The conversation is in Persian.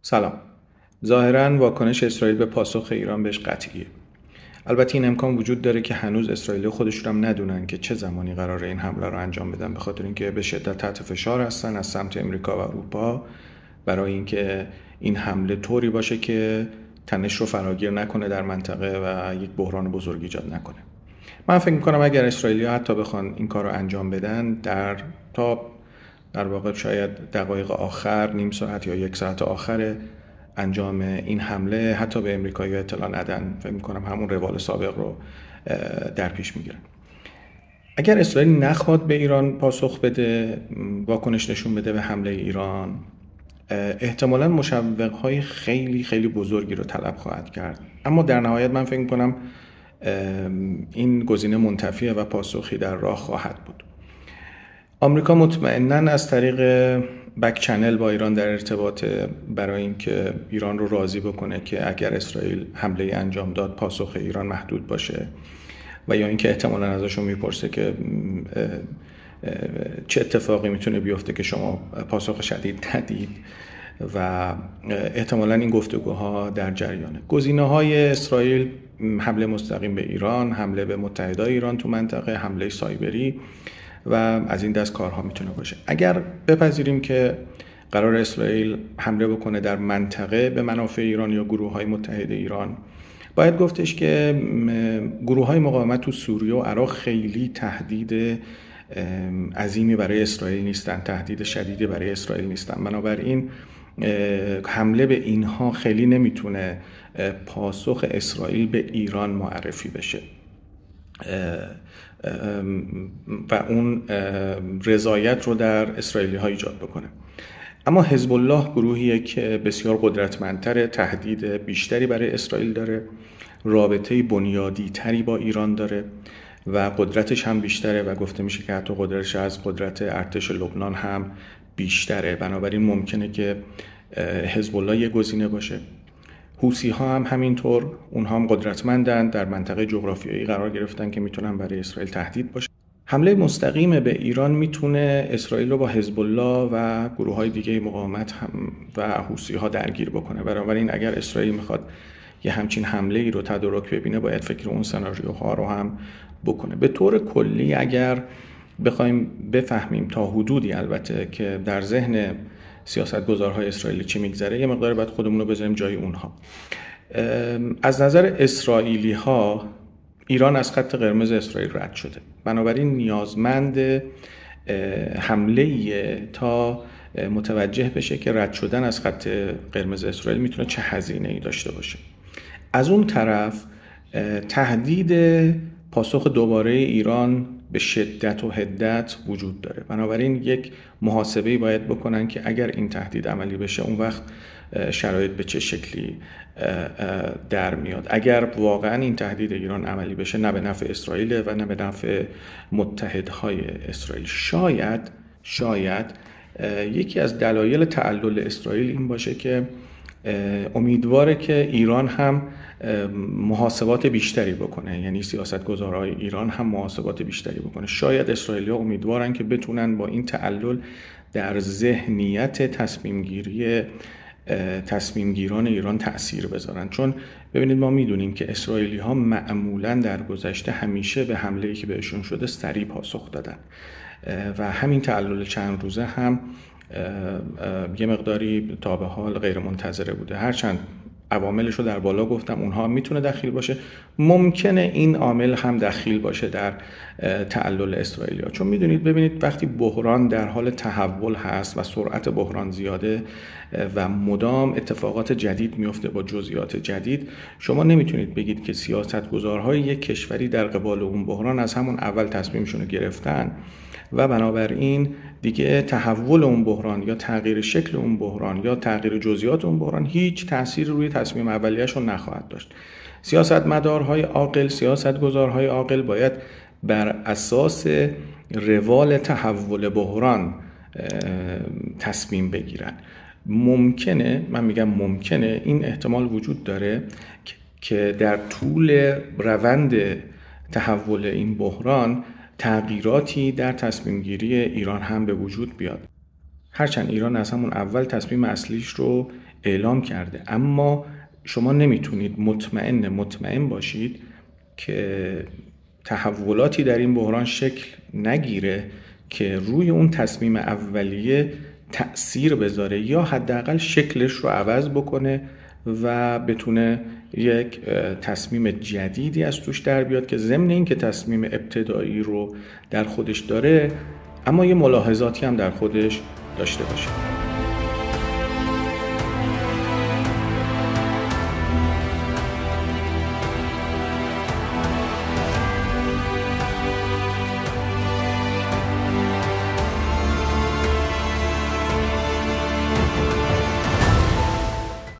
سلام. ظاهراً واکنش اسرائیل به پاسخ ایران بهش قطعیه. البته این امکان وجود داره که هنوز اسرائیلی خودشون هم ندونن که چه زمانی قراره این حمله رو انجام بدن، به خاطر اینکه به شدت تحت فشار هستن از سمت امریکا و اروپا برای اینکه این حمله طوری باشه که تنش رو فراگیر نکنه در منطقه و یک بحران بزرگ ایجاد نکنه. من فکر می‌کنم اگر اسرائیلی‌ها حتی بخوان این کار رو انجام بدن در واقع شاید دقایق آخر، نیم ساعت یا یک ساعت آخر انجام این حمله حتی به امریکایی اطلاع ندن، فکر می‌کنم همون روال سابق رو در پیش میگیرن. اگر اسرائیل نخواد به ایران پاسخ بده، واکنش نشون بده به حمله ایران، احتمالاً مشوق‌های خیلی خیلی بزرگی رو طلب خواهد کرد. اما در نهایت من فکر می‌کنم این گزینه منتفیه و پاسخی در راه خواهد بود. آمریکا مطمئناً از طریق بک چنل با ایران در ارتباط برای اینکه ایران رو راضی بکنه که اگر اسرائیل حمله انجام داد پاسخ ایران محدود باشه و یا اینکه احتمالاً ازشون میپرسه که چه اتفاقی میتونه بیفته که شما پاسخ شدید ندید و احتمالاً این گفتگوها در جریانه. گزینه‌های اسرائیل: حمله مستقیم به ایران، حمله به متحدای ایران تو منطقه، حمله سایبری و از این دست کارها میتونه باشه. اگر بپذیریم که قرار اسرائیل حمله بکنه در منطقه به منافع ایران یا گروه‌های متحد ایران، باید گفتش که گروه‌های مقاومت تو سوریه و عراق خیلی تهدید عظیمی برای اسرائیل نیستن، تهدید شدیدی برای اسرائیل نیستن. بنابراین حمله به اینها خیلی نمیتونه پاسخ اسرائیل به ایران معرفی بشه و اون رضایت رو در اسرائیلی ها ایجاد بکنه. اما حزب الله گروهیه که بسیار قدرتمندتره، تهدید بیشتری برای اسرائیل داره، رابطه بنیادی تری با ایران داره و قدرتش هم بیشتره و گفته میشه که حتی قدرتش از قدرت ارتش لبنان هم بیشتره. بنابراین ممکنه که حزب الله یه گزینه باشه. حوثی ها هم همینطور، اونها هم قدرتمندن، در منطقه جغرافیایی قرار گرفتن که میتونن برای اسرائیل تهدید باشه. حمله مستقیم به ایران میتونه اسرائیل رو با حزب الله و گروه های دیگه مقاومت و حوثی ها درگیر بکنه. بنابراین اگر اسرائیل میخواد یه همچین حمله ای رو تدارک ببینه، باید فکر اون سناریوها رو هم بکنه. به طور کلی اگر بخوایم بفهمیم تا حدودی، البته، که در ذهن سیاستگزارهای اسرائیلی چی میگذره، یه مقدار باید خودمون رو بذاریم جای اونها. از نظر اسرائیلی ها ایران از خط قرمز اسرائیل رد شده، بنابراین نیازمند حمله‌ای تا متوجه بشه که رد شدن از خط قرمز اسرائیل میتونه چه هزینه‌ای داشته باشه. از اون طرف تهدید پاسخ دوباره ایران به شدت و حدت وجود داره. بنابراین یک محاسبه‌ای باید بکنن که اگر این تهدید عملی بشه، اون وقت شرایط به چه شکلی در میاد. اگر واقعا این تهدید ایران عملی بشه، نه به نفع اسرائیل و نه به نفع متحدهای اسرائیل. شاید یکی از دلایل تعلل اسرائیل این باشه که امیدواره که ایران هم محاسبات بیشتری بکنه، یعنی سیاستگزارهای ایران هم محاسبات بیشتری بکنه. شاید اسرائیلی‌ها امیدوارن که بتونن با این تعلل در ذهنیت تصمیمگیران ایران تأثیر بذارن. چون ببینید، ما میدونیم که اسرائیلی‌ها معمولاً در گذشته همیشه به حمله‌ای که بهشون شده سریع پاسخ دادن و همین تعلل چند روزه هم یه مقداری تا به حال غیر منتظره بوده. هرچند عواملش رو در بالا گفتم، اونها میتونه دخیل باشه، ممکنه این عامل هم دخیل باشه در تعلل اسرائیلیا. چون میدونید، ببینید، وقتی بحران در حال تحول هست و سرعت بحران زیاده و مدام اتفاقات جدید میفته با جزئیات جدید، شما نمیتونید بگید که سیاستگزارهای یک کشوری در قبال اون بحران از همون اول تصمیمشون رو گرفتن و بنابراین دیگه تحول اون بحران یا تغییر شکل اون بحران یا تغییر جزئیات اون بحران هیچ تأثیری روی تصمیم اولیه‌شون نخواهد داشت. سیاستمدارهای عاقل، سیاستگزارهای عاقل باید بر اساس روال تحول بحران تصمیم بگیرن. ممکنه این احتمال وجود داره که در طول روند تحول این بحران تغییراتی در تصمیم گیری ایران هم به وجود بیاد. هرچند ایران از همون اول تصمیم اصلیش رو اعلام کرده، اما شما نمیتونید مطمئن باشید که تحولاتی در این بحران شکل نگیره که روی اون تصمیم اولیه تأثیر بذاره یا حداقل شکلش رو عوض بکنه و بتونه یک تصمیم جدیدی از توش در بیاد که ضمن این که تصمیم ابتدایی رو در خودش داره اما یه ملاحظاتی هم در خودش داشته باشه.